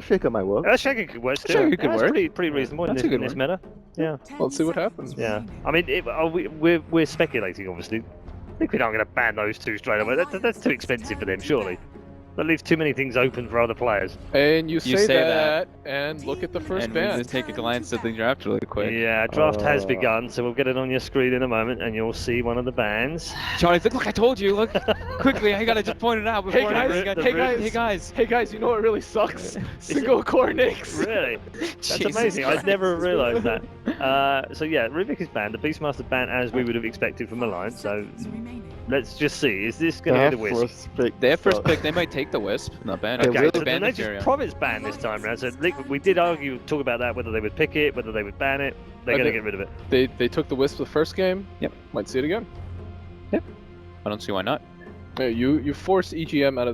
Shaker might work. Shaker could work still. Shaker could That's work. pretty reasonable That's a in good this one. meta. Yeah. Let's see what happens. Yeah. I mean, we're speculating, obviously. I think we're not going to ban those two straight away. That's too expensive for them, surely. That leaves too many things open for other players. And you say say that, and look at the first And we ban. just take a glance at the draft really quick. Yeah, draft has begun, so we'll get it on your screen in a moment, and you'll see one of the bans. Johnny, look, I told you. Look, quickly, I gotta just point it out before hey guys. Hey guys, you know what really sucks? Single core Nix. Really? That's Jesus amazing. I'd Christ. never realised that. So yeah, Rubik is banned. The Beastmaster banned as we would have expected from Alliance. So let's just see. Is this going to be the Wisp? First pick, Their first so- pick, they might take the Wisp. Not bad. They Okay, will so then ban they Ethereum. just Province ban this time round. So we did talk about that, whether they would pick it, whether they would ban it. They're I going to think- get rid of it. They took the Wisp the first game. Yep. Might see it again. I don't see why not. Yeah, you force EGM out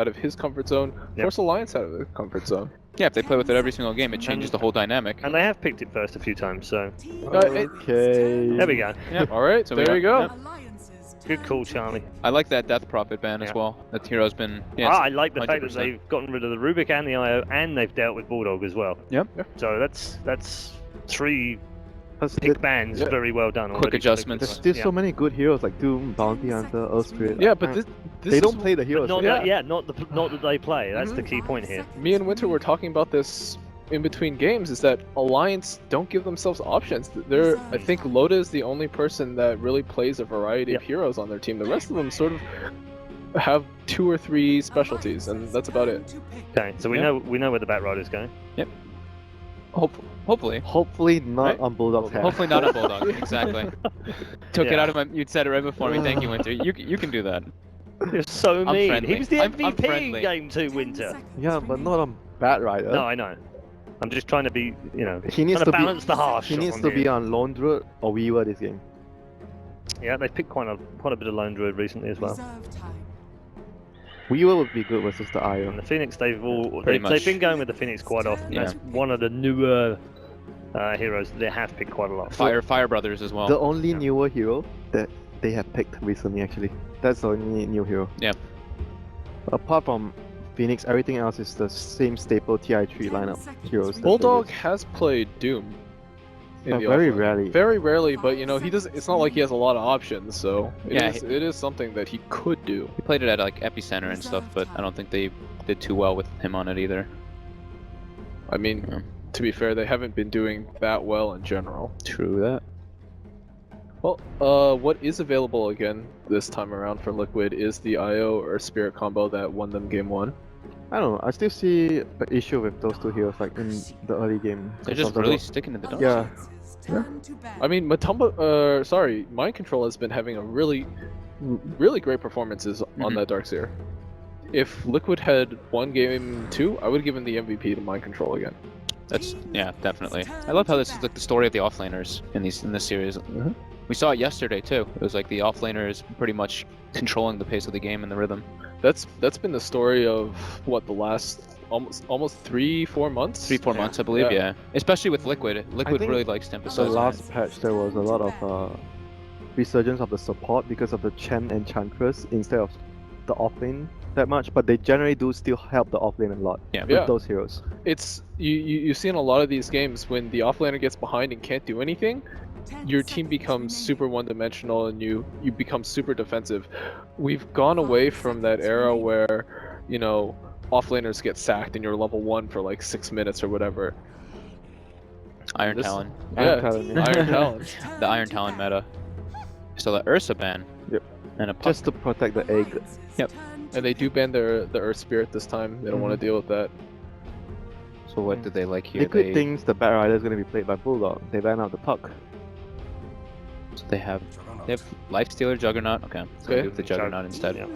of his comfort zone. Yep. Force Alliance out of their comfort zone. Yeah, if they play with it every single game, it changes the whole dynamic. And they have picked it first a few times, so Okay. there we go. All right, So we there got- you go. yep. Good call, Charlie. I like that Death Prophet ban Yeah. as well. That hero's been. Yeah, I like the fact that 100%. they've gotten rid of the Rubik and the IO, and they've dealt with Bulldog as well. Yep. So that's three Plus, pick bans Yeah. very well done. Quick already. adjustments. there's still Yeah. so many good heroes like Doom, Bounty Hunter, Earth Spirit. Yeah, but this they is don't play the But heroes. not Yeah. that, yeah, not that they play. That's the key point here. Me and Winter were talking about this in between games. Is that Alliance don't give themselves options. I think Loda is the only person that really plays a variety of Yep. heroes on their team. The rest of them sort of have 2 or 3 specialties, and that's about it. Okay, so we Yeah. know where the Bat Rider's going. Hopefully. Hopefully not Right? on Bulldog's head. Hopefully not a Bulldog. Exactly. Took it Yeah. out of my. You said it right before me. Thank you, Winter. You can do that. You're so I'm mean. friendly. He was the I'm MVP in friendly. Game 2 Winter. Yeah, but not on Bat Rider. No, I know. I'm just trying to be, He needs trying to balance be. the harsh. He needs on to here. be on Lone Druid or Weaver this game. Yeah, they've picked quite a bit of Lone Druid recently as well. Weaver would be good versus the And Iron. the Phoenix, they've Pretty they've been much. going with the Phoenix quite often. Yeah. That's one of the newer heroes that they have picked quite a lot. Fire Brothers as well. The only Yeah. newer hero that they have picked recently, actually. That's the only new hero. Yeah. Apart from Phoenix, everything else is the same staple TI3 lineup heroes. that they Bulldog use. has played Doom. in the very offline. rarely. Very rarely, but he doesn't. It's not like he has a lot of options, so Yeah, it is something that he could do. He played it at like Epicenter and stuff, but I don't think they did too well with him on it either. I mean, Yeah. to be fair, they haven't been doing that well in general. True that. Well, what is available again this time around for Liquid is the IO or Spirit combo that won them game 1. I don't know. I still see an issue with those two heroes, like in the early game. They're just really sticking to the dark Yeah. side. I mean, Mind Control has been having a really great performances on Mhm. that Darkseer. If Liquid had won game 2, I would have given the MVP to Mind Control again. Yeah, definitely. I love how this is like the story of the offlaners in this series. Mhm. We saw it yesterday too. It was like the offlaners pretty much controlling the pace of the game and the rhythm. That's been the story of what the last almost 3-4 months. 3-4 months, I believe. Yeah. Yeah. Especially with Liquid. Liquid think really likes to The emphasize. last patch, there was a lot of resurgence of the support because of the Chen and Chantress instead of the offlane that much, but they generally do still help the offlane a lot Yeah. with Yeah. those heroes. It's you see in a lot of these games when the offlaner gets behind and can't do anything, your team becomes super one-dimensional and you become super defensive. We've gone away from that era where offlaners get sacked and you're level 1 for like 6 minutes or whatever. Iron This- Talon. Yeah, Talon, yeah. Iron Talon. The Iron Talon meta. So the Ursa ban. Yep. And a puck. Just to protect the egg. And they do ban the Earth Spirit this time. They don't want to deal with that. So what do they like here? Liquid thinks the Bat Rider is going to be played by Bulldog. They ban out the puck. So they have Life Stealer Juggernaut. Okay. So Okay. do the Juggernaut instead. Yeah.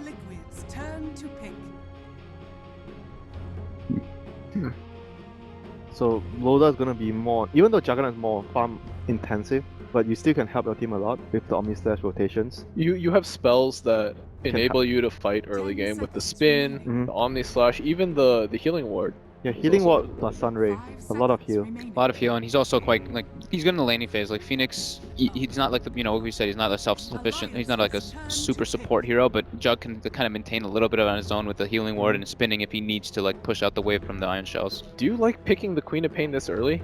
So Loda is going to be more, even though Juggernaut is more farm intensive, but you still can help your team a lot with the Omni Slash rotations. You have spells that Can enable you to fight early game with the spin, Mhm. the Omni Slash, even the healing ward. Yeah, healing ward plus Sunray. A lot of heal. A lot of heal, and he's also quite like he's good in the laning phase. Like Phoenix, he's not like the what we said. He's not a self-sufficient. He's not like a super support hero, but Jug can kind of maintain a little bit on his own with the healing ward and spinning if he needs to like push out the wave from the iron shells. Do you like picking the Queen of Pain this early?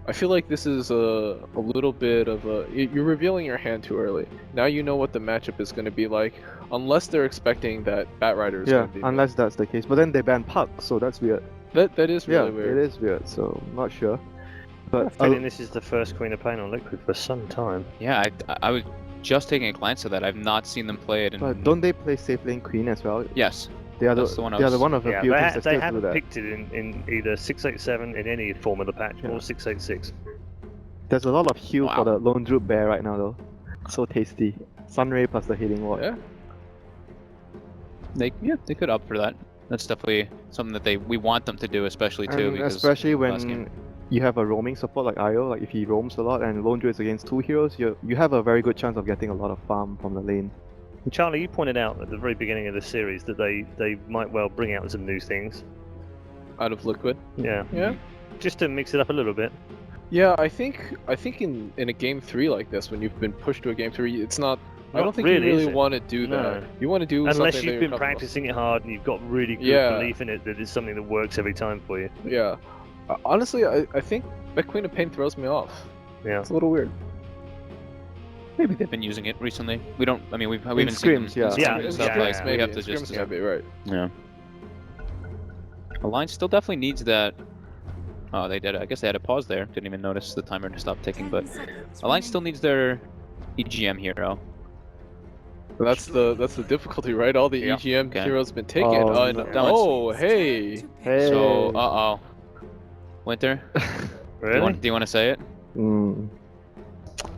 I feel like this is a little bit of a... You're revealing your hand too early. Now you know what the matchup is going to be like, unless they're expecting that Batrider is Yeah, going to be... unless that's the case. But then they ban Puck, so that's weird. That is really Yeah, weird. it is weird, so I'm not sure. I have But a feeling this is the first Queen of Pain on Liquid for some time. Yeah, I was just taking a glance at that. I've not seen them play it. but don't they play safe lane Queen as well? Yes. They are That's the one I they are the was- one of the Yeah, few they, teams that they still do haven't that. picked it in either 687 in any form of the patch Yeah. or 686. There's a lot of heal Wow. for the Lone Druid Bear right now though. So tasty. Sunray plus the healing ward. Yeah. They could opt for that. That's definitely something that we want them to do, especially too. And Because especially last when game- you have a roaming support like Io, like if he roams a lot and Lone Druid is against two heroes, you have a very good chance of getting a lot of farm from the lane. And Charlie, you pointed out at the very beginning of the series that they might well bring out some new things. Out of Liquid. Yeah. Yeah. Just to mix it up a little bit. Yeah, I think in a game 3 like this, when you've been pushed to a game 3, it's not... I Not don't think really, you is really it? want to do that. No. You want to do Unless something that you've you're been comfortable. practicing it hard and you've got really good Yeah. belief in it that it's something that works every time for you. Yeah. Honestly, I think that Queen of Pain throws me off. Yeah. It's a little weird. maybe they've been using it recently. We don't. I mean, we haven't seen scrims, them, yeah. in Yeah, scrims and stuff, yeah, like, yeah. we have to in just scrims can be right. yeah. Alliance still definitely needs that. Oh, they did. I guess they had a pause there. Didn't even notice the timer to stop ticking. But Alliance still needs their EGM hero. That's the difficulty, right? All the Yeah. EGM Okay. heroes been taken. Oh, And- no. That one's- oh, hey. Hey. So, Winter, Really? do you want to say it? Mm.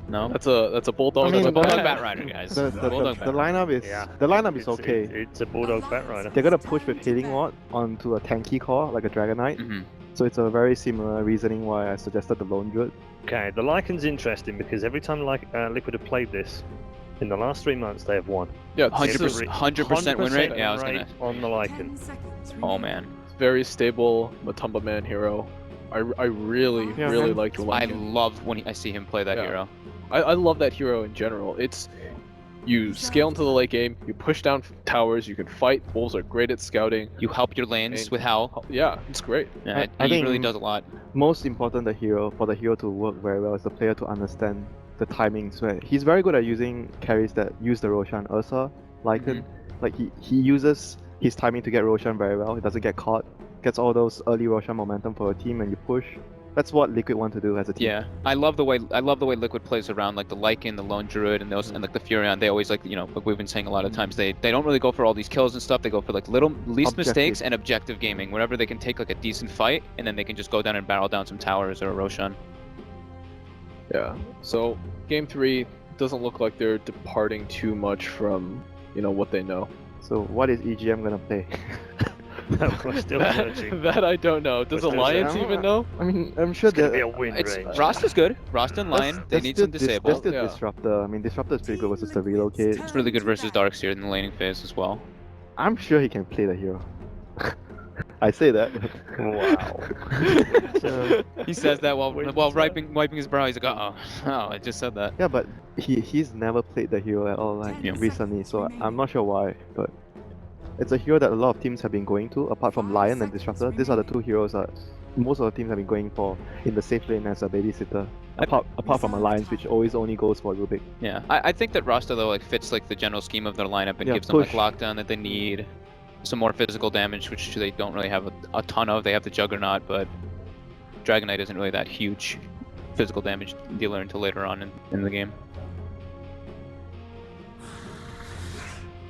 No. That's a bulldog. I mean, It's a on the Bulldog back. Batrider, guys. The Bulldog lineup is Yeah. the lineup is It's- okay. It's a Bulldog Batrider. They're gonna push with healing ward onto a tanky core like a Dragonite, Mm-hmm. so it's a very similar reasoning why I suggested the Lone Druid. Okay, the Lycan's interesting because every time Liquid have played this, in the last 3 months they have won. Yeah, it's 100%, 100% win rate. Yeah, I was win gonna. rate on the Lycan. Oh man, very stable Matumba Man hero. I really Yeah, really man. like the I Lycan. love when I see him play that Yeah. hero. I love that hero in general. It's you scale into the late game, you push down towers, you can fight. Wolves are great at scouting. You help your lanes And- with Hal. Yeah, it's great. Yeah, I he really think- does a lot. Most important, for the hero to work very well is the player to understand the timings. Where he's very good at using carries that use the Roshan, Ursa, Lycan. Like he uses his timing to get Roshan very well. He doesn't get caught. Gets all those early Roshan momentum for a team, and you push. That's what Liquid want to do as a team. Yeah, I love the way Liquid plays around like the Lycan, the Lone Druid, and those, and like the Furion. They always like like we've been saying a lot of times. They don't really go for all these kills and stuff. They go for like least Objective. mistakes and objective gaming. Whenever they can take like a decent fight, and then they can just go down and barrel down some towers or a Roshan. Yeah. So game 3 doesn't look like they're departing too much from what they know. So what is EGM gonna play? We're still searching. That I don't know. Does We're still Alliance searching. even know? I mean, I'm sure It's gonna that be a win It's range. Rasta's good. Rasta and Lion. They need some That's disable. still Yeah. Disruptor. I mean, Disruptor is pretty good versus the relocate. It's really good versus Darkseer in the laning phase as well. I'm sure he can play the hero. I say that. Wow. He says that while Wait, wiping his brow. He's like, oh, I just said that. Yeah, but he's never played the hero at all like Yeah. recently, so I'm not sure why. But it's a hero that a lot of teams have been going to, apart from Lion and Disruptor. These are the two heroes that most of the teams have been going for in the safe lane as a babysitter. Apart from Alliance, which always only goes for Rubik. Yeah, I think that Rasta though fits like the general scheme of their lineup and Yeah, gives them like push. lockdown that they need, some more physical damage which they don't really have a ton of. They have the Juggernaut, but Dragonite isn't really that huge physical damage dealer until later on in the game.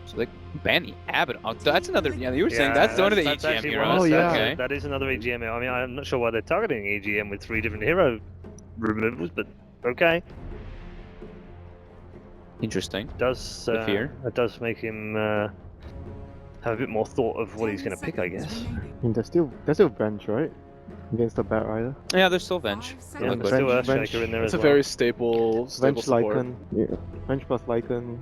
So they ban the Abbott. Oh, that's another. Yeah, you were saying that's one of the that's EGM actually heroes. one of Oh, the- yeah. Okay. That is another EGM hero. I mean, I'm not sure why they're targeting EGM with 3 different hero removals, but okay. Interesting. Does The fear. It does make him have a bit more thought of what he's going to pick, I guess. I mean, there's still Venge, right? Against the Bat Rider. Yeah, there's still Venge. Yeah, Liquid. there's still Venge- Earthshaker in there It's as a well. very stable Venge support. Lycan. Yeah. Venge plus Lycan.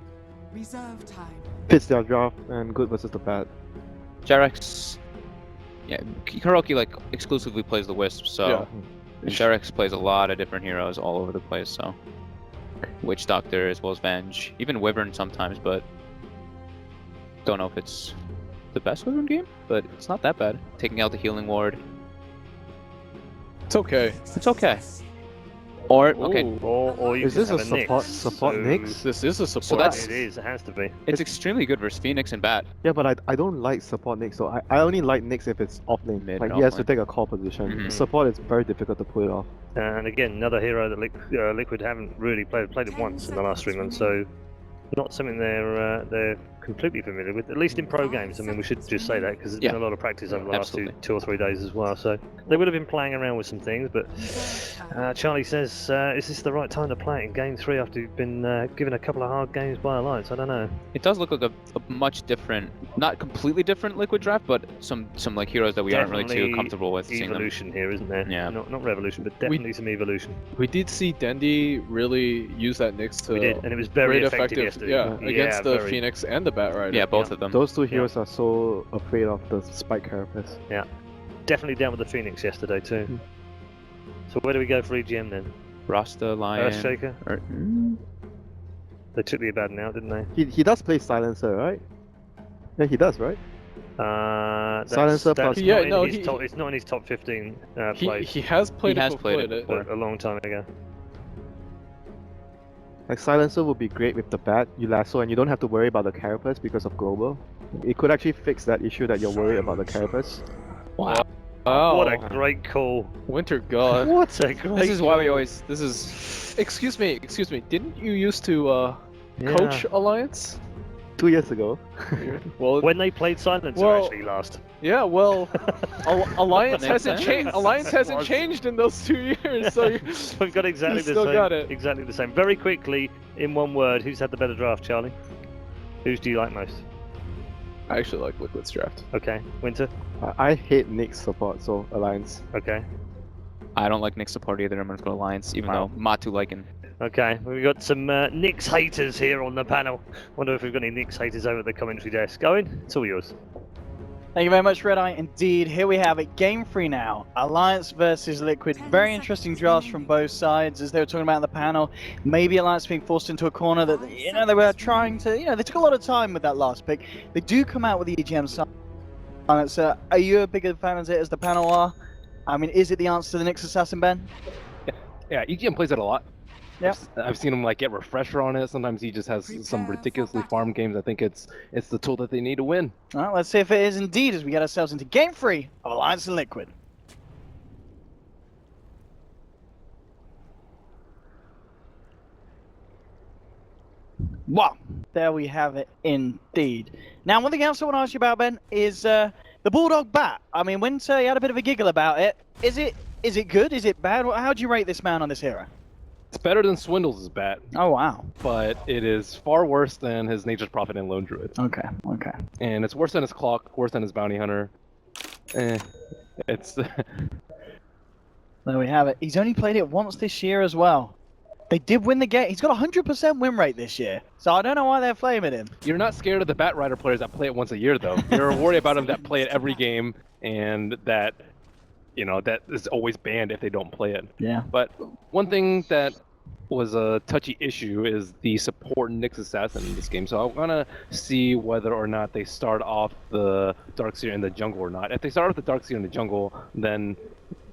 Reserve time. Fits their draft and good versus the Bat. Jarex. Yeah, Hiroki like exclusively plays the Wisp, so Sherex plays a lot of different heroes all over the place. So Witch Doctor as well as Venge, even Wyvern sometimes, but don't know if it's the best Wyvern game, but it's not that bad. Taking out the healing ward, It's okay. it's okay. Or okay, Ooh. Or you Is can this a have Nyx. support So Nyx? This is a support. So that's- It is. It has to be. it's extremely good versus Phoenix and Bat. Yeah, but I don't like support Nyx, so I only like Nyx if it's off lane. Mid Like and he has off to lane. take a core position. Mhm. Support is very difficult to pull it off. And again, another hero that Liquid haven't really played it once in the last 3 months, so not something they're completely familiar with, at least in pro games. I mean, we should just say that because there's Yeah. been a lot of practice over the last Absolutely. two or 3 days as well. So they would have been playing around with some things, but Charlie says, is this the right time to play it in Game 3 after you've been given a couple of hard games by Alliance? I don't know. It does look like a much different, not completely different Liquid draft, but some like heroes that we aren't really too Definitely comfortable with seeing them. Evolution here, isn't there? Yeah. Not revolution, but definitely some evolution. We did see Dendi really use that Nyx to We did, and it was very great effective yesterday. Yeah, against the very. Phoenix and the Bat Rider. Yeah, both of them. Those two heroes are so afraid of the spike carapace. Definitely down with the Phoenix yesterday too. Hmm. So where do we go for EGM then? Rasta, Lion. Earthshaker? Or, They took the Abaddon out, didn't they? He does play Silencer, right? Yeah, he does, right? Silencer plus- not Yeah, in no, his he- top, it's not in his top 15 plays. He has played He it has before, played it a long time ago. Like Silencer would be great with the bat, you lasso, and you don't have to worry about the carapace because of global. It could actually fix that issue that you're worried about the carapace. wow. Oh, What a great call! Winter God. What a great! This is why we always. This is. Excuse me. Didn't you used to Yeah. coach Alliance? 2 years ago. Well, When they played Silencer Well- actually last. yeah. Well, Alliance Makes hasn't sense. changed. Alliance hasn't changed in those 2 years. So We've got exactly You the still same. got it. Exactly the same. Very quickly, in one word, who's had the better draft, Charlie? Whose do you like most? I actually like Liquid's draft. Okay, Winter. I hate Nyx support, so Alliance. Okay. I don't like Nick support either. I'm gonna go Alliance, even Wow. though Matu liking. Okay, we've got some Knicks haters here on the panel. Wonder if we've got any Knicks haters over at the commentary desk. Owen, it's all yours. Thank you very much, Red Eye. Indeed, here we have it. Game 3 now. Alliance versus Liquid. Very interesting drafts from both sides, as they were talking about in the panel. Maybe Alliance being forced into a corner that, they were trying to, they took a lot of time with that last pick. They do come out with the EGM silence. Are you a bigger fan of it as the panel are? I mean, is it the answer to the Nyx Assassin, Ben? Yeah, EGM plays it a lot. Yep. I've seen him like get refresher on it. Sometimes he just has some ridiculously farm games. I think it's the tool that they need to win. All right, let's see if it is indeed as we get ourselves into Game 3 of Alliance and Liquid. Wow, there we have it indeed. Now, one thing else I want to ask you about, Ben, is the Bulldog Bat. I mean, Winter, you had a bit of a giggle about it. Is it good? Is it bad? How do you rate this man on this hero? It's better than Swindles' bat, Oh, wow. but it is far worse than his Nature's Prophet and Lone Druid. Okay. And it's worse than his Clock, worse than his Bounty Hunter. It's There we have it. He's only played it once this year as well. They did win the game. He's got a 100% win rate this year. So I don't know why they're flaming him. You're not scared of the Bat Rider players that play it once a year, though. You're worried about them that play it every game, and that is always banned if they don't play it. Yeah. But one thing that was a touchy issue is the support Nyx Assassin in this game. So I want to see whether or not they start off the Darkseer in the jungle or not. If they start off the Darkseer in the jungle, then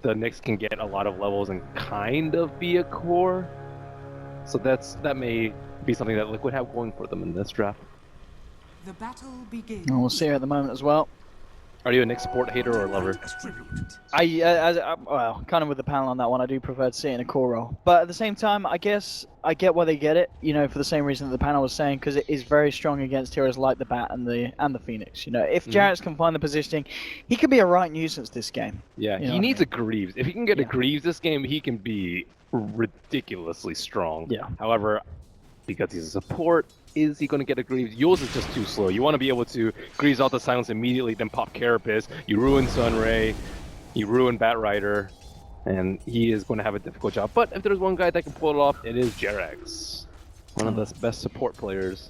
the Nyx can get a lot of levels and kind of be a core. So that may be something that Liquid have going for them in this draft. The battle begins. And we'll see her at the moment as well. Are you a Nyx support hater or a lover? Well, kind of with the panel on that one, I do prefer to see it in a core role. But at the same time, I guess I get why they get it, for the same reason that the panel was saying, because it is very strong against heroes like the Bat and the Phoenix. If Jarrett's can find the positioning, he could be a right nuisance this game. Yeah, You know he what I needs a Greaves. If he can get a Yeah. Greaves this game, he can be ridiculously strong. Yeah. However, because he's a support, is he going to get a Greaves? Yours is just too slow. You want to be able to Greaves out the silence immediately, then pop Carapace. You ruin Sunray, you ruin Bat Rider, and he is going to have a difficult job. But if there's one guy that can pull it off, it is Jerax, one of the best support players.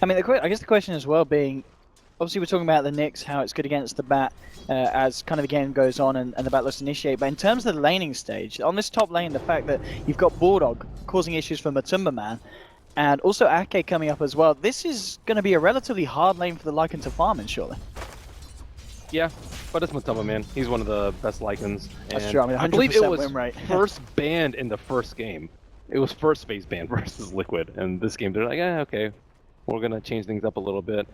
I mean, I guess the question as well being, obviously we're talking about the Nyx, how it's good against the bat as kind of the game goes on and the battles initiate. But in terms of the laning stage, on this top lane, the fact that you've got Bulldog causing issues for Matumba Man, and also Ake coming up as well, this is going to be a relatively hard lane for the Lycan to farm in, surely. Yeah, but it's Matumba, man. He's one of the best Lycans. That's true. I mean, 100% I believe it was win rate. first banned in the first game. It was first phase banned versus Liquid, and this game they're like, okay, we're gonna change things up a little bit.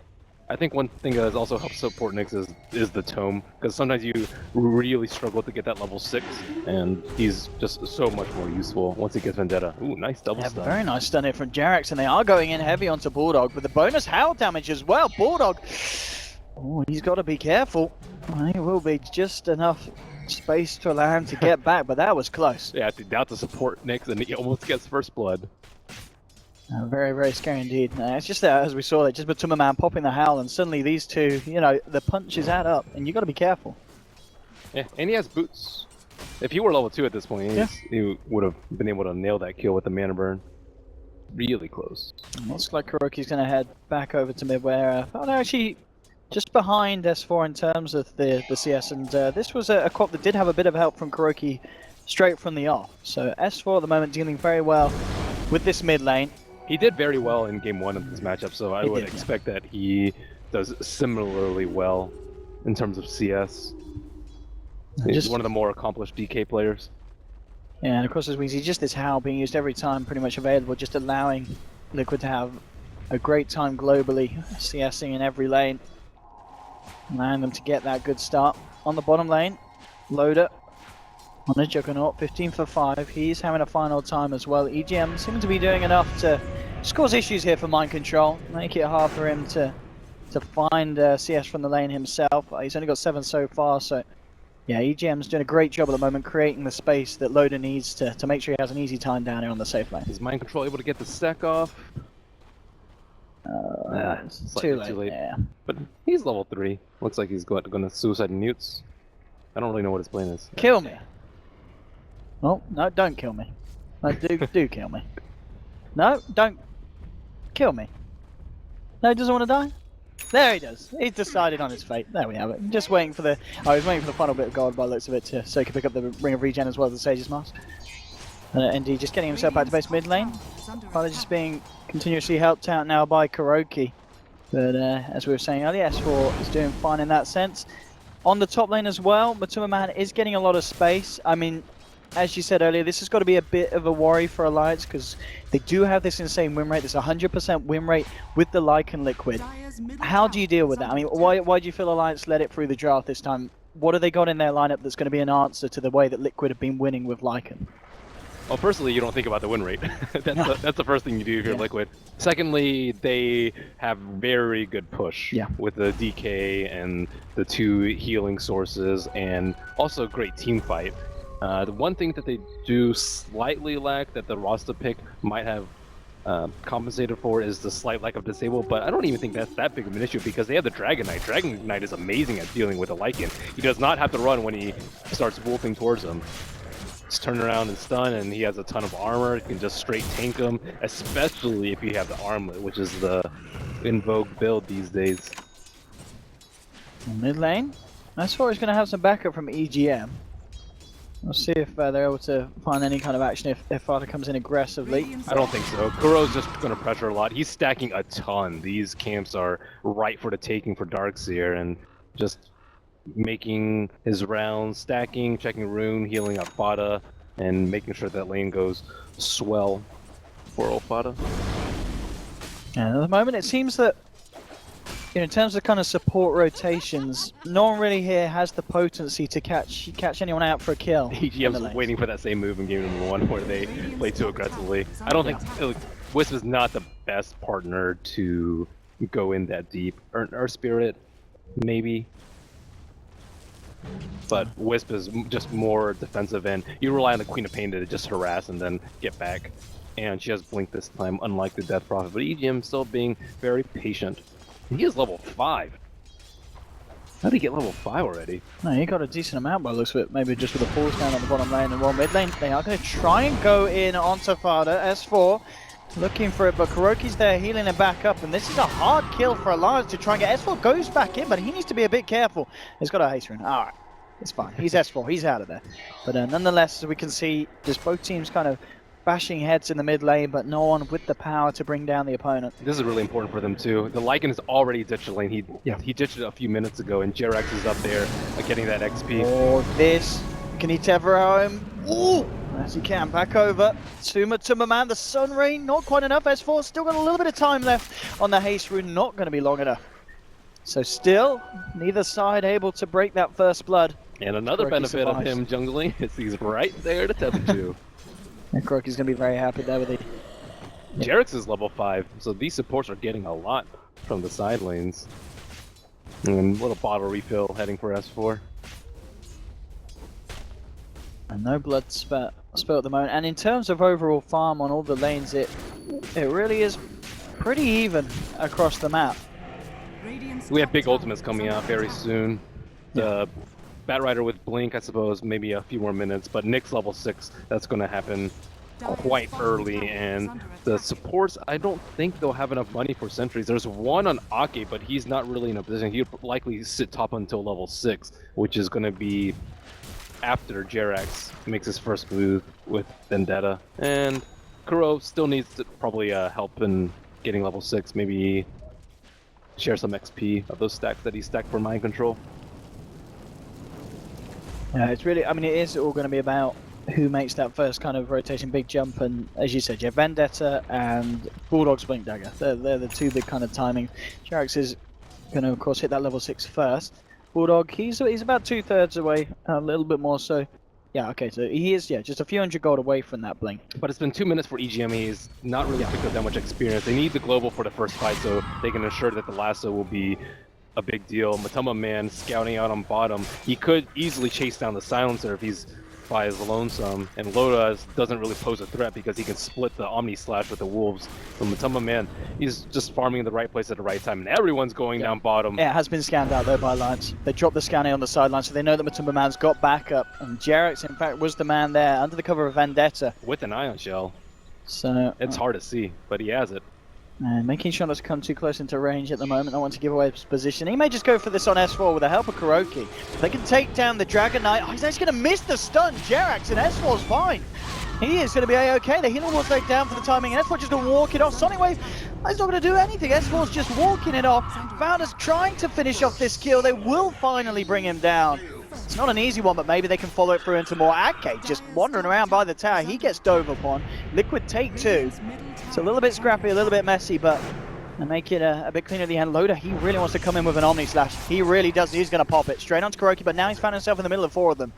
I think one thing that has also helped support Nyx is the tome, because sometimes you really struggle to get that level 6, and he's just so much more useful once he gets Vendetta. Ooh, nice double stun. Very nice stun here from Jerax, and they are going in heavy onto Bulldog with the bonus howl damage as well. Bulldog, oh, he's got to be careful. It will be just enough space to allow him to get back, but that was close. Yeah, down to support Nyx, and he almost gets first blood. Very, very scary indeed. It's just that, as we saw, just Matumba Man popping the howl, and suddenly these two, you know, the punches add up, and you got to be careful. Yeah, and he has boots. If he were level 2 at this point, he would have been able to nail that kill with the mana burn. Really close. Looks like Kuroki's going to head back over to mid where, oh no, actually, just behind S4 in terms of the CS, and this was a crop that did have a bit of help from Kuroki straight from the off. So S4 at the moment dealing very well with this mid lane. He did very well in game 1 of this matchup, so I would expect that he does similarly well in terms of CS. He's one of the more accomplished DK players. Yeah, and of course, as we see, just this howl being used every time, pretty much available, just allowing Liquid to have a great time globally, CSing in every lane, allowing them to get that good start. On the bottom lane, Loader on a Juggernaut, 15 for 5. He's having a final time as well. EGM seems to be doing enough to just cause issues here for Mind Control, make it hard for him to find CS from the lane himself. He's only got 7 so far, so yeah, EGM's doing a great job at the moment creating the space that Loader needs to make sure he has an easy time down here on the safe lane. Is Mind Control able to get the stack off? It's too late. Yeah. But he's level 3. Looks like he's going to suicide and newts. I don't really know what his plan is. Kill me. Oh, no, don't kill me. No, do kill me. No, don't kill me. No, he doesn't want to die? There he does. He's decided on his fate. There we have it. Just waiting for the... Oh, he's waiting for the final bit of gold by the looks of it so he can pick up the Ring of Regen as well as the Sage's Mask. ND just getting himself back to base mid lane. Father just being continuously helped out now by Kuroki. But as we were saying earlier, S4 is doing fine in that sense. On the top lane as well, Matumba Man is getting a lot of space. I mean, as you said earlier, this has got to be a bit of a worry for Alliance because they do have this insane win rate. There's a 100% win rate with the Lycan Liquid. How do you deal with that? I mean, why do you feel Alliance let it through the draft this time? What have they got in their lineup that's going to be an answer to the way that Liquid have been winning with Lycan? Well, firstly, you don't think about the win rate. that's the first thing you do if you're Liquid. Secondly, they have very good push with the DK and the 2 healing sources and also great team fight. The one thing that they do slightly lack that the Rasta pick might have compensated for is the slight lack of disable, but I don't even think that's that big of an issue because they have the Dragon Knight. Dragon Knight is amazing at dealing with a Lycan. He does not have to run when he starts wolfing towards him. Just turn around and stun, and he has a ton of armor. You can just straight tank him, especially if you have the armlet, which is the in vogue build these days. Mid lane, S4 is going to have some backup from EGM. We'll see if they're able to find any kind of action if Fata comes in aggressively. I don't think so. Kuro's just going to pressure a lot. He's stacking a ton. These camps are right for the taking for Darkseer, and just making his rounds, stacking, checking rune, healing up Fata, and making sure that lane goes swell for old Fata. And at the moment it seems that in terms of kind of support rotations, no one really here has the potency to catch anyone out for a kill. EGM's waiting for that same move in game number 1 where they play too aggressively. I don't think Wisp is not the best partner to go in that deep. Or Spirit, maybe. But Wisp is just more defensive, and you rely on the Queen of Pain to just harass and then get back. And she has Blink this time, unlike the Death Prophet. But EGM still being very patient. He is level 5. How did he get level 5 already? No, he got a decent amount by the looks of it. Maybe just with a pulse down on the bottom lane and well mid lane. They are going to try and go in onto Fada. S4 Looking for it, but Kuroki's there healing it back up, and this is a hard kill for Alliance to try and get. S4 goes back in, but he needs to be a bit careful. He's got a haste rune. Alright, it's fine. He's S4, he's out of there. But nonetheless, as we can see, just both teams kind of bashing heads in the mid lane, but no one with the power to bring down the opponent. This is really important for them too. The Lycan has already ditched the lane. He ditched it a few minutes ago, and Jerax is up there getting that XP. Oh, this. Can he tether him? Ooh! As he can, back over. Tuma man, the Sun Ray, not quite enough. S4 still got a little bit of time left on the haste rune, not going to be long enough. So still, neither side able to break that first blood. And another Kuroki benefit survives. of him jungling is he's right there to tether to. And Kuroki's going to be very happy there with it. Jerax is level 5, so these supports are getting a lot from the side lanes. And little bottle refill heading for S4. And no blood spill at the moment. And in terms of overall farm on all the lanes, it really is pretty even across the map. We have big ultimates coming out very soon. The Batrider with Blink, I suppose, maybe a few more minutes, but Nyx level 6, that's going to happen quite early, and the supports, I don't think they'll have enough money for sentries. There's one on Ake, but he's not really in a position. He'll likely sit top until level 6, which is going to be after Jerax makes his first move with Vendetta. And Kuro still needs to probably help in getting level 6, maybe share some XP of those stacks that he stacked for mind control. Yeah, it's really, I mean, it is all going to be about who makes that first kind of rotation big jump, and as you said, yeah, Vendetta and Bulldog's Blink Dagger. They're the two big kind of timing. Jerax is going to, of course, hit that level 6 first. Bulldog, he's about 2/3 away, a little bit more so. Yeah, okay, so he is, yeah, just a few hundred gold away from that Blink. But it's been 2 minutes for EGM. He's not really picked up that much experience. They need the global for the first fight so they can ensure that the lasso will be a big deal. Matoma Man scouting out on bottom. He could easily chase down the silencer if he's by his lonesome, and Loda doesn't really pose a threat because he can split the Omni Slash with the Wolves. So Matoma Man, he's just farming in the right place at the right time, and everyone's going down bottom. Yeah, it has been scanned out though by Alliance. They dropped the scanner on the sideline, so they know that Matuma Man's got backup, and Jerax, in fact, was the man there under the cover of Vendetta. With an Ion Shell. So it's hard to see, but he has it. And making sure not to come too close into range at the moment. I want to give away his position. He may just go for this on S4 with the help of Kuroki. They can take down the Dragon Knight. Oh, he's actually going to miss the stun. Jerax, and S4's fine. He is going to be A-okay. The healing ward's laid down for the timing, and S4 just going to walk it off. Sonic Wave, he's not going to do anything. S4's just walking it off. Founder's trying to finish off this kill. They will finally bring him down. It's not an easy one, but maybe they can follow it through into more. Ake just wandering around by the tower. He gets dove upon. Liquid take 2. It's a little bit scrappy, a little bit messy, but they make it a bit cleaner at the end. Loda, he really wants to come in with an Omni Slash. He really does. He's going to pop it straight onto Kuroki, but now he's found himself in the middle of 4 of them.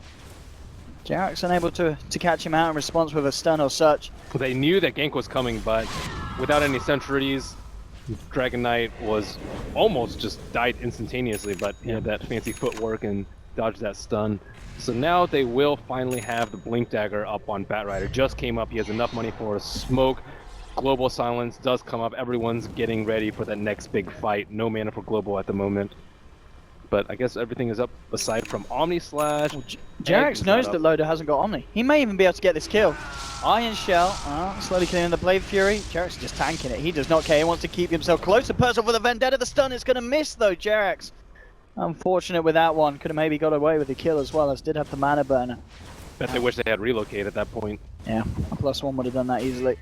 Jerax unable to catch him out in response with a stun or such. They knew that gank was coming, but without any sentries, Dragon Knight was almost just died instantaneously, but he had that fancy footwork and dodged that stun. So now they will finally have the Blink Dagger up on Batrider. Just came up, he has enough money for a smoke. Global Silence does come up, everyone's getting ready for that next big fight. No mana for Global at the moment. But I guess everything is up aside from Omni Slash. Well, Jerax knows that Loda hasn't got Omni. He may even be able to get this kill. Iron Shell, slowly clearing the Blade Fury. Jerax is just tanking it. He does not care. He wants to keep himself close to Purcell for the Vendetta. The stun is going to miss though, Jerax. Unfortunate with that one. Could have maybe got away with the kill as well, as did have the mana burner. Bet they wish they had relocated at that point. Yeah, a +1 would have done that easily.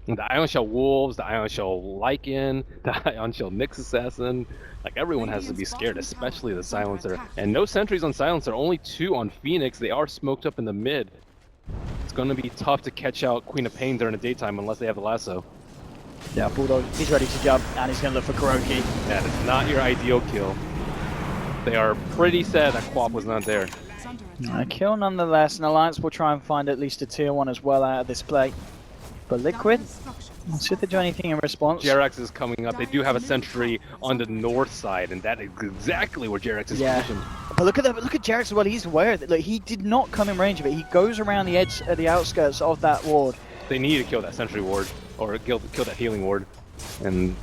The Ion Shell Wolves, the Ion Shell Lycan, the Ion Shell Nyx Assassin. Like, everyone has to be scared, especially the Silencer. And no sentries on Silencer, only 2 on Phoenix. They are smoked up in the mid. It's going to be tough to catch out Queen of Pain during the daytime unless they have the lasso. Yeah, Bulldog, he's ready to jump, and he's going to look for Kuroki. That is not your ideal kill. They are pretty sad that Quap was not there. A kill nonetheless, and Alliance will try and find at least a tier 1 as well out of this play. But Liquid, let's see if they do anything in response. Jerax is coming up. They do have a sentry on the north side, and that is exactly where Jerax is positioned. But look at that! Look at Jerax as well. He's aware of it. Look, he did not come in range of it. He goes around the edge, the outskirts of that ward. They need to kill that sentry ward, or kill that healing ward, and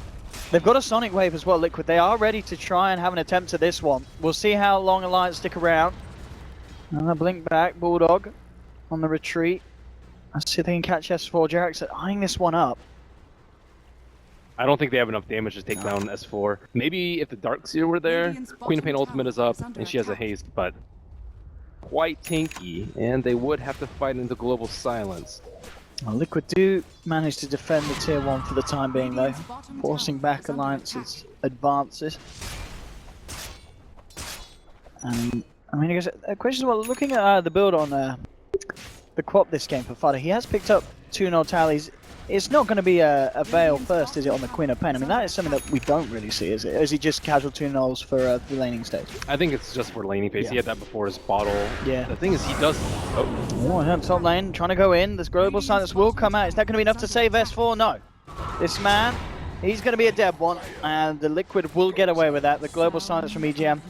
they've got a Sonic Wave as well. Liquid. They are ready to try and have an attempt at this one. We'll see how long Alliance stick around. And a blink back, Bulldog on the retreat. Let's see if they can catch S4. Jarek's eyeing this one up. I don't think they have enough damage to take down S4. Maybe if the Darkseer were there, Queen of Pain ultimate is up, and she has a haste, but quite tanky, and they would have to fight into Global Silence. Well, Liquid do manage to defend the tier 1 for the time being, though, forcing back Alliance's advances. And I mean, I guess a question is, well, looking at the build on the Quap this game for Fada, he has picked up 2 null tallies. It's not going to be a Veil first, is it, on the Queen of Pain? I mean, that is something that we don't really see, is it? Or is he just casual 2 nulls for the laning stage? I think it's just for laning phase. Yeah. He had that before his bottle. Yeah. The thing is, he does. Oh, top lane, trying to go in. This Global Silence will come out. Is that going to be enough to save S4? No. This man, he's going to be a dead one, and the Liquid will get away with that. The Global Silence from EGM,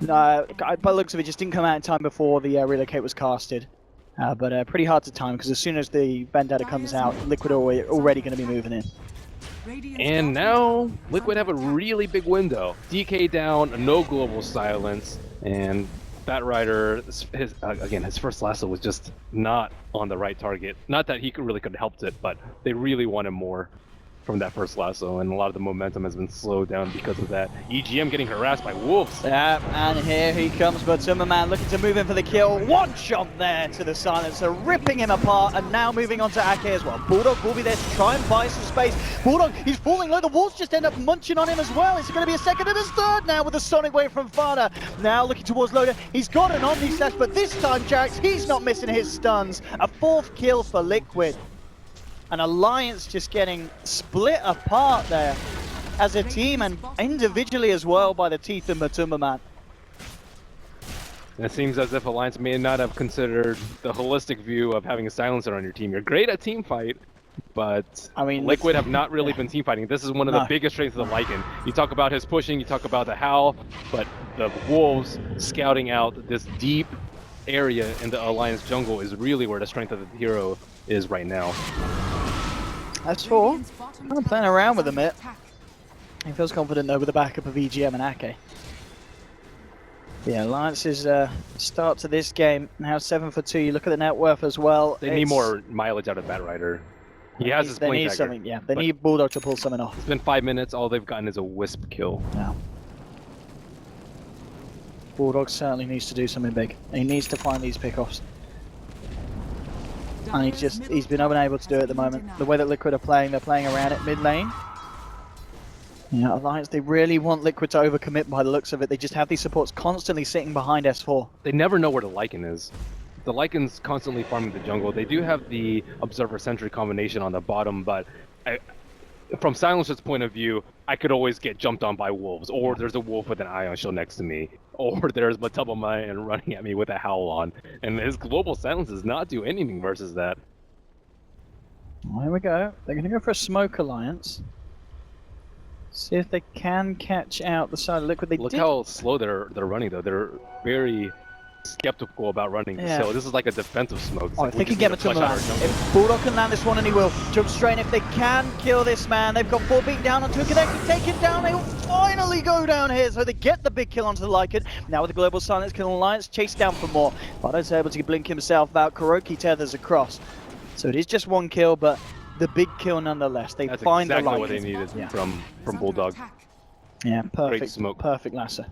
by the looks of it, just didn't come out in time before the Relocate was casted. But pretty hard to time, because as soon as the Vendetta comes out, Liquid are already going to be moving in. And now, Liquid have a really big window. DK down, no Global Silence, and Batrider, his first lasso was just not on the right target. Not that he really could have helped it, but they really wanted more from that first lasso, and a lot of the momentum has been slowed down because of that. EGM getting harassed by wolves. Yeah, and here he comes, but Timberman looking to move in for the kill. One shot there to the silencer, ripping him apart, and now moving on to Ake as well. Bulldog will be there to try and buy some space. Bulldog, he's falling low. The wolves just end up munching on him as well. It's going to be a second and a third now with the Sonic Wave from Fada. Now looking towards Loader. He's got an Omni Slash, but this time, Jax, he's not missing his stuns. A 4th kill for Liquid. An Alliance just getting split apart there as a team and individually as well by the teeth of Matumbaman. It seems as if Alliance may not have considered the holistic view of having a silencer on your team. You're great at team fight, but I mean, Liquid have not really been team fighting. This is one of the biggest strengths of the Lycan. You talk about his pushing, you talk about the Howl, but the Wolves scouting out this deep area in the Alliance jungle is really where the strength of the hero is right now. S4, kind of playing around with a bit. He feels confident though with the backup of EGM and Ake. Yeah, Alliance's start to this game, now 7 for 2. You look at the net worth as well. They need more mileage out of Batrider. He has his blink dagger. Something, yeah. They need Bulldog to pull something off. It's been 5 minutes, all they've gotten is a Wisp kill. Yeah. Bulldog certainly needs to do something big. He needs to find these pickoffs. And he's been unable to do it at the moment. The way that Liquid are playing, they're playing around it mid lane. Yeah, Alliance, they really want Liquid to overcommit by the looks of it. They just have these supports constantly sitting behind S4. They never know where the Lycan is. The Lycan's constantly farming the jungle. They do have the Observer Sentry combination on the bottom, but from Silencer's point of view, I could always get jumped on by wolves, or there's a wolf with an ion shield next to me, or there's Matumbaman running at me with a Howl on, and his Global Silence does not do anything versus that. Well, here we go. They're going to go for a Smoke Alliance. See if they can catch out the side of Liquid. Look how slow they're running, though. They're very skeptical about running. Yeah. So this is like a defensive smoke. Oh, if they can get Matumbaman. If Bulldog can land this one, and he will. Jump straight in. If they can kill this man, they've got 4 beaten down onto it. Can they take him down? They'll finally go down here. So they get the big kill onto the Lycan. Now with the Global Silence, can Alliance chase down for more? Vada's able to blink himself out. Kuroki tethers across. So it is just 1 kill, but the big kill nonetheless. They That's find exactly the Lycan. what they needed from Bulldog. Yeah, perfect. Great smoke. Perfect lasso.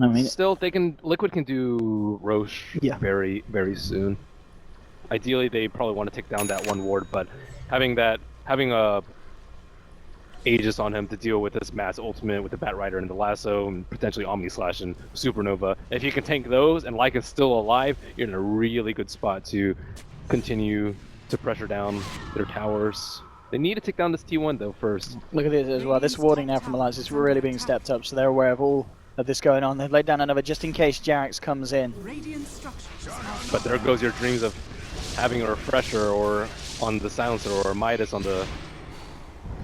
I mean, still, Liquid can do Roche very, very soon. Ideally, they probably want to take down that 1 ward, but having a Aegis on him to deal with this mass ultimate with the Batrider and the lasso and potentially Omni Slash and Supernova, if you can tank those and Lycan's still alive, you're in a really good spot to continue to pressure down their towers. They need to take down this T1 though first. Look at this as well. This warding now from Alliance is really being stepped up, so they're aware of all of this going on. They've laid down another just in case Jarex comes in. But there goes your dreams of having a refresher or on the Silencer or Midas on the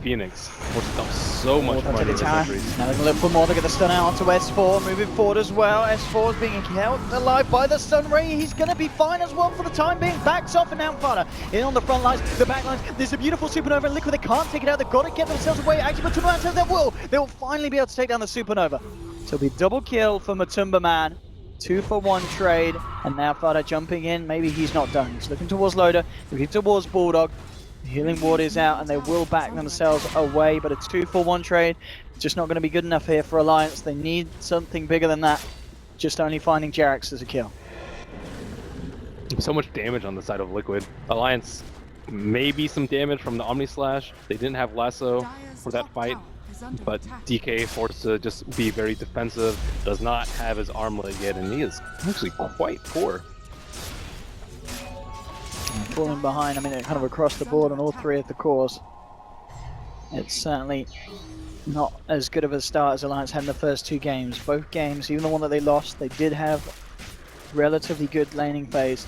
Phoenix. Forces up so much more than the sentries. Now they're going to look for more to get the stun out onto S4, moving forward as well. S4 is being held alive by the stun ray. He's going to be fine as well for the time being. Backs off and now Fada in on the front lines, the back lines. There's a beautiful Supernova and Liquid. They can't take it out. They've got to get themselves away. Actually, Matumba says they will. They will finally be able to take down the Supernova. So it'll be double kill for Matumba Man. 2-for-1 trade, and now Fada jumping in. Maybe he's not done. He's looking towards Loader, looking towards Bulldog. Healing ward is out, and they will back themselves away, but a 2-for-1 trade just not going to be good enough here for Alliance. They need something bigger than that. Just only finding Jerax as a kill. So much damage on the side of Liquid. Alliance, maybe some damage from the Omni Slash. They didn't have Lasso for that fight, but DK forced to just be very defensive. Does not have his armlet yet, and he is actually quite poor. Falling behind, I mean, kind of across the board on all three of the cores. It's certainly not as good of a start as Alliance had in the first 2 games. Both games, even the one that they lost, they did have relatively good laning phase.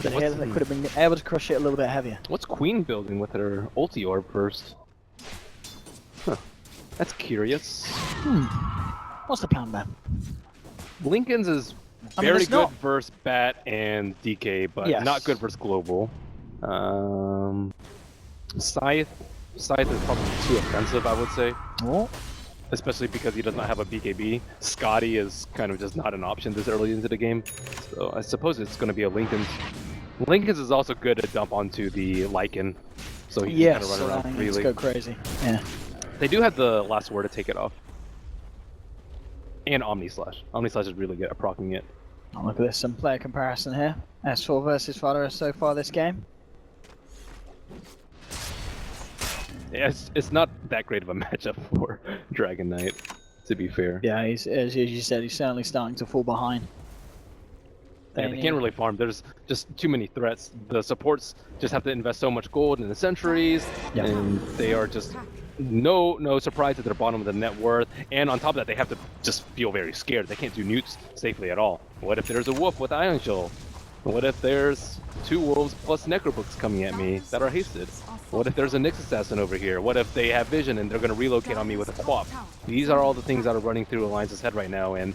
But here they could have been able to crush it a little bit heavier. What's Queen building with her ulti orb first? Huh. That's curious. What's the plan, man? Lincoln's is very good versus Bat and DK, but not good versus Global. Scythe is probably too offensive, I would say. Oh. Especially because he does not have a BKB. Scotty is kind of just not an option this early into the game. So I suppose it's going to be a Lincoln's. Lincoln's is also good to dump onto the Lycan. So he can kind of run around freely. Let's go crazy. Yeah. They do have the last word to take it off. And Omni Slash. Omni Slash is really good at proccing it. Oh, look at this, some player comparison here. S4 versus Fada so far this game. Yeah, it's not that great of a matchup for Dragon Knight, to be fair. Yeah, he's, as you said, he's certainly starting to fall behind. Yeah, they can't really farm. There's just too many threats. The supports just have to invest so much gold in the sentries, and they are just no surprise at their bottom of the net worth. And on top of that, they have to just feel very scared. They can't do newts safely at all. What if there's a wolf with Ion Shell? What if there's 2 wolves plus Necrobooks coming at me that are hasted? What if there's a Nyx Assassin over here? What if they have vision and they're going to relocate on me with a Quap? These are all the things that are running through Alliance's head right now, and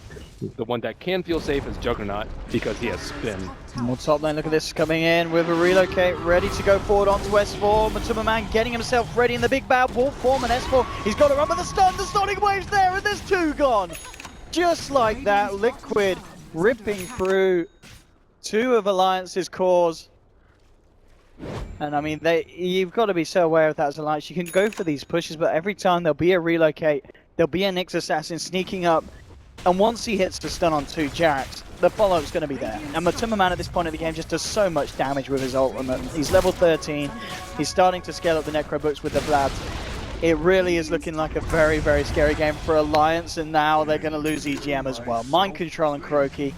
the one that can feel safe is Juggernaut because he has spin. More top lane, look at this coming in with a relocate, ready to go forward onto S4. Matuma Man getting himself ready in the big bad wolf form, and S4, he's got to run with the stun, the sonic wave's there, and there's 2 gone. Just like that, Liquid ripping through 2 of Alliance's cores. And I mean, you've got to be so aware of that as Alliance. You can go for these pushes, but every time there'll be a relocate, there'll be a Nyx Assassin sneaking up, and once he hits the stun on 2 Jerax, the follow-up's going to be there. And Matuma Man at this point of the game just does so much damage with his ultimate. He's level 13, he's starting to scale up the Necrobooks with the Vlads. It really is looking like a very, very scary game for Alliance, and now they're going to lose EGM as well. Mind Control and Kuroki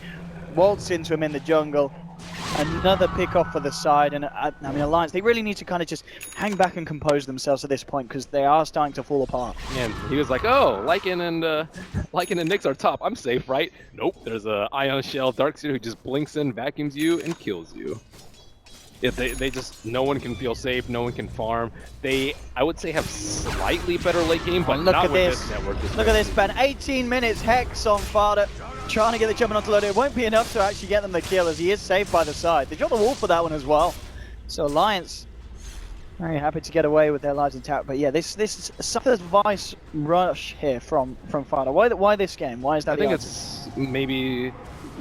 waltz into him in the jungle. Another pick off for the side, and I mean, Alliance, they really need to kind of just hang back and compose themselves at this point because they are starting to fall apart. And he was like, oh, Lycan and Nyx are top. I'm safe, right? Nope, there's a Ion Shell Darkseer who just blinks in, vacuums you, and kills you. If they just, no one can feel safe, no one can farm. They, I would say, have slightly better late game, but not with this network. Look at this, Ben. 18 minutes, Hex on Fada, trying to get the jumping onto Loader. It won't be enough to actually get them the kill as he is saved by the side. They dropped the wall for that one as well. So Alliance, very happy to get away with their lives intact. But yeah, this is Suther's Vice rush here from Fada. Why this game? Why is that? I think it's maybe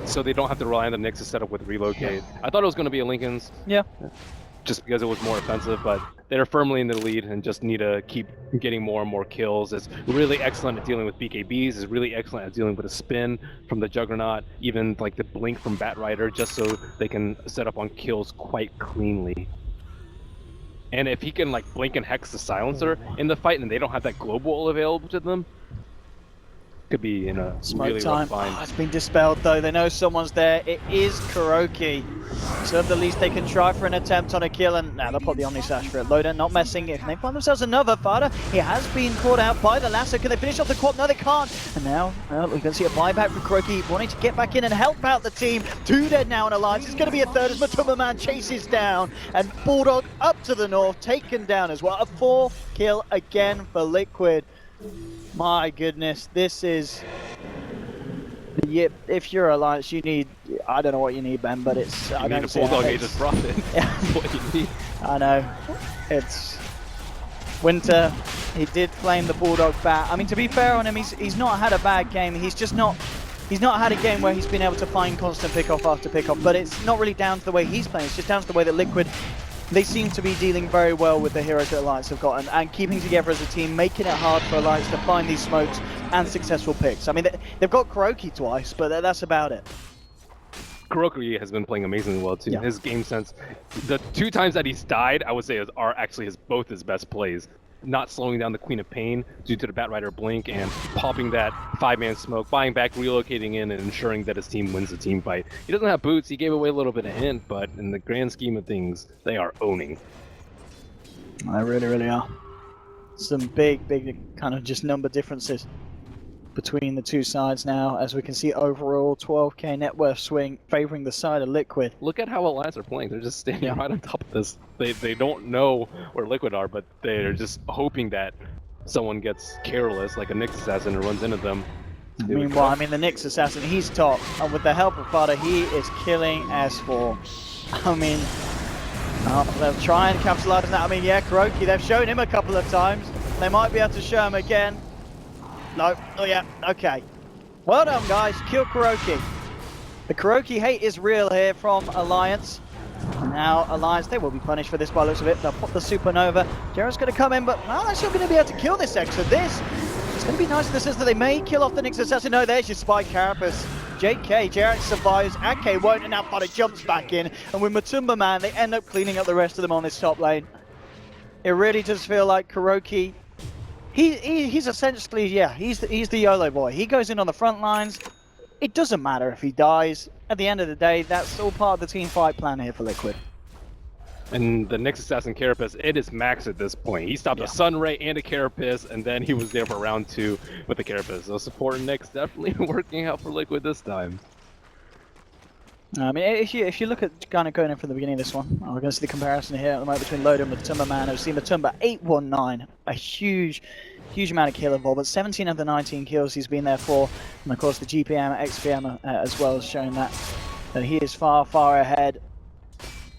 so they don't have to rely on the Nyx to set up with relocate. I thought it was going to be a Lincoln's. Yeah. Just because it was more offensive, but they're firmly in the lead and just need to keep getting more and more kills. It's really excellent at dealing with BKBs. It's really excellent at dealing with a spin from the Juggernaut, even like the blink from Batrider, just so they can set up on kills quite cleanly. And if he can like blink and hex the silencer in the fight and they don't have that global available to them, could be in a smoke really time. rough bind. Oh, it's been dispelled though. They know someone's there. It is Kuroki. So at the least they can try for an attempt on a kill, and now they'll put the Omni Slash for it. Loader not messing. If they find themselves another Fada, he has been caught out by the lasso. Can they finish off the quad? No, they can't. And now we can see a buyback for Kuroki, wanting to get back in and help out the team. 2 dead now in Alliance. It's going to be a third as Matuma Man chases down, and Bulldog up to the north, taken down as well. A 4 kill again for Liquid. My goodness, this is... if you're Alliance, you need... I don't know what you need, Ben, but it's... You need a Bulldog Aegis Prophet. That's what you need. I know. It's... Winter, he did flame the Bulldog bat. I mean, to be fair on him, he's not had a bad game. He's just not He's not had a game where he's been able to find constant pick-off after pick-off, but it's not really down to the way he's playing, it's just down to the way that Liquid, they seem to be dealing very well with the heroes that Alliance have gotten and keeping together as a team, making it hard for Alliance to find these smokes and successful picks. I mean, they've got Kuroki twice, but that's about it. Kuroki has been playing amazingly well too. Yeah. His game sense, the 2 times that he's died, I would say are actually both his best plays. Not slowing down the Queen of Pain due to the Batrider blink and popping that 5-man smoke, buying back, relocating in, and ensuring that his team wins the team fight. He doesn't have boots, he gave away a little bit of hint, but in the grand scheme of things, they are owning. They really, really are. Some big kind of just number differences between the two sides now, as we can see overall 12k net worth swing favoring the side of Liquid. Look at how Alliance are playing. They're just standing right on top of this. They don't know where Liquid are, but they're just hoping that someone gets careless, like a Nyx assassin, and runs into them. Meanwhile, I mean, the Nyx assassin, he's top, and with the help of Fada, he is killing S4. I mean, they'll try and capitalize on that. I mean, yeah, Kuroki, they've shown him a couple of times. They might be able to show him again. No, oh yeah, okay. Well done, guys, kill Kuroki. The Kuroki hate is real here from Alliance. Now, Alliance, they will be punished for this by the looks of it. They'll pop the Supernova. Jared's going to come in, but well, they're still going to be able to kill this extra. This is going to be nice in the sense that they may kill off the Nyx assassin. No, there's your Spy Carapace. JK, Jared survives, Ake won't, and now Fada jumps back in. And with Matumba Man, they end up cleaning up the rest of them on this top lane. It really does feel like Kuroki, he's essentially, yeah, he's the YOLO boy. He goes in on the front lines. It doesn't matter if he dies. At the end of the day, that's all part of the team fight plan here for Liquid. And the Nyx assassin Carapace, it is max at this point. He stopped a Sunray and a Carapace, and then he was there for round 2 with the Carapace. So support Nyx definitely working out for Liquid this time. I mean, if you look at kind of going in from the beginning of this one, we're going to see the comparison here at the moment between Loda and Matumba Man. We've seen Matumba 819, a huge amount of kill involved, but 17 of the 19 kills he's been there for, and of course the GPM, XPM as well has shown that he is far ahead.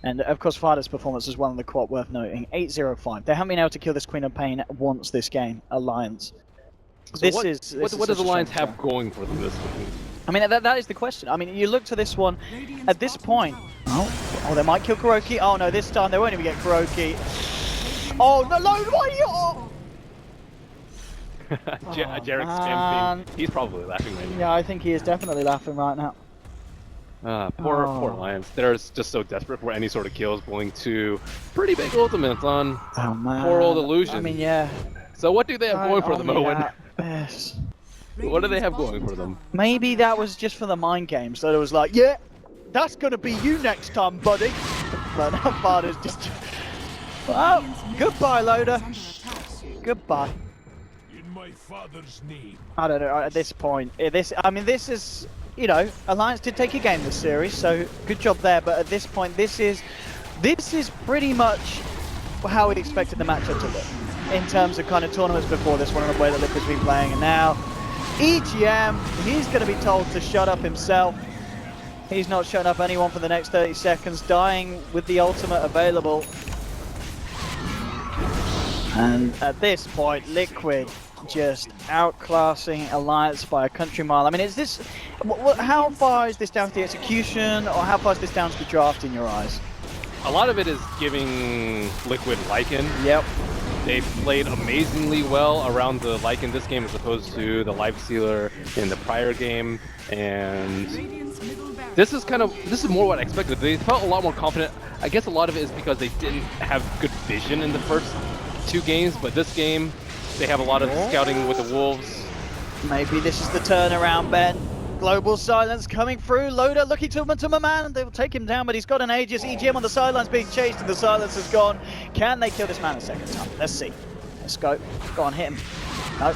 And of course Fada's performance is one of the quite worth noting. 805. They haven't been able to kill this Queen of Pain once this game, Alliance. So what does Alliance have going for them this game? I mean, that is the question. I mean, you look to this one, at this point, oh, they might kill Kuroki. Oh no, this time they won't even get Kuroki. Oh no, why are you? Oh. Jarek's spam thing. He's probably laughing right now. Yeah, I think he is definitely laughing right now. Poor Alliance. They're just so desperate for any sort of kills, going to pretty big ultimates on poor old Illusion. I mean, yeah. So what do they have going for them, Owen? Yes. What do they have going for them? Maybe that was just for the mind games. So it was like, yeah, that's gonna be you next time, buddy. But now Fada's just. Well, goodbye, Loda. Goodbye. In my father's name. I don't know. At this point, I mean, this is, you know, Alliance did take a game this series, so good job there. But at this point, this is pretty much how we expected the matchup to look in terms of kind of tournaments before this one and the way that Liquid's been playing. And now, EGM, he's going to be told to shut up himself. He's not shutting up anyone for the next 30 seconds, dying with the ultimate available. And at this point, Liquid just outclassing Alliance by a country mile. I mean, is this, how far is this down to the execution, or how far is this down to the draft in your eyes? A lot of it is giving Liquid Lycan. Yep. They played amazingly well around the Lycan this game as opposed to the Lifestealer in the prior game, and this is more what I expected. They felt a lot more confident. I guess a lot of it is because they didn't have good vision in the first 2 games, but this game they have a lot of scouting with the Wolves. Maybe this is the turnaround, Ben. Global silence coming through. Loda looking to Matumba Man. They will take him down, but he's got an Aegis. EGM on the sidelines being chased, and the silence is gone. Can they kill this man a second time? Let's see. Let's go. Go on, hit him. No.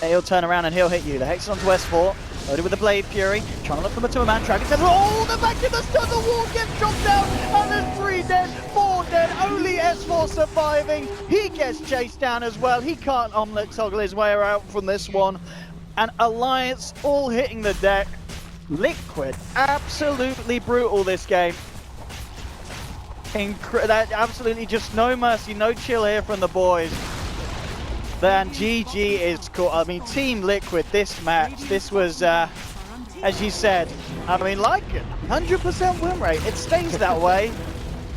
He'll turn around and he'll hit you. The Hex is onto S4. Loaded with the Blade Fury. Trying to look for Matumba Man. Dragon says, oh, the back in the stun. The wall gets dropped down. And there's 3 dead, 4 dead. Only S4 surviving. He gets chased down as well. He can't omelet toggle his way out from this one. And Alliance all hitting the deck. Liquid, absolutely brutal this game. Absolutely just no mercy, no chill here from the boys. Then GG is cool. I mean, Team Liquid, this match, this was as you said, I mean, Lycan, 100% win rate. It stays that way.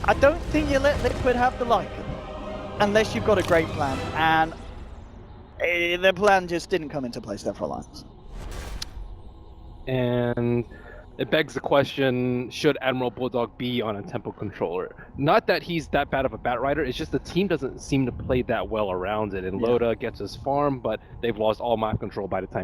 I don't think you let Liquid have the Lycan unless you've got a great plan, and the plan just didn't come into place there for Alliance. And it begs the question, should Admiral Bulldog be on a tempo controller? Not that he's that bad of a bat rider, it's just the team doesn't seem to play that well around it. And Yeah. Loda gets his farm, but they've lost all map control by the time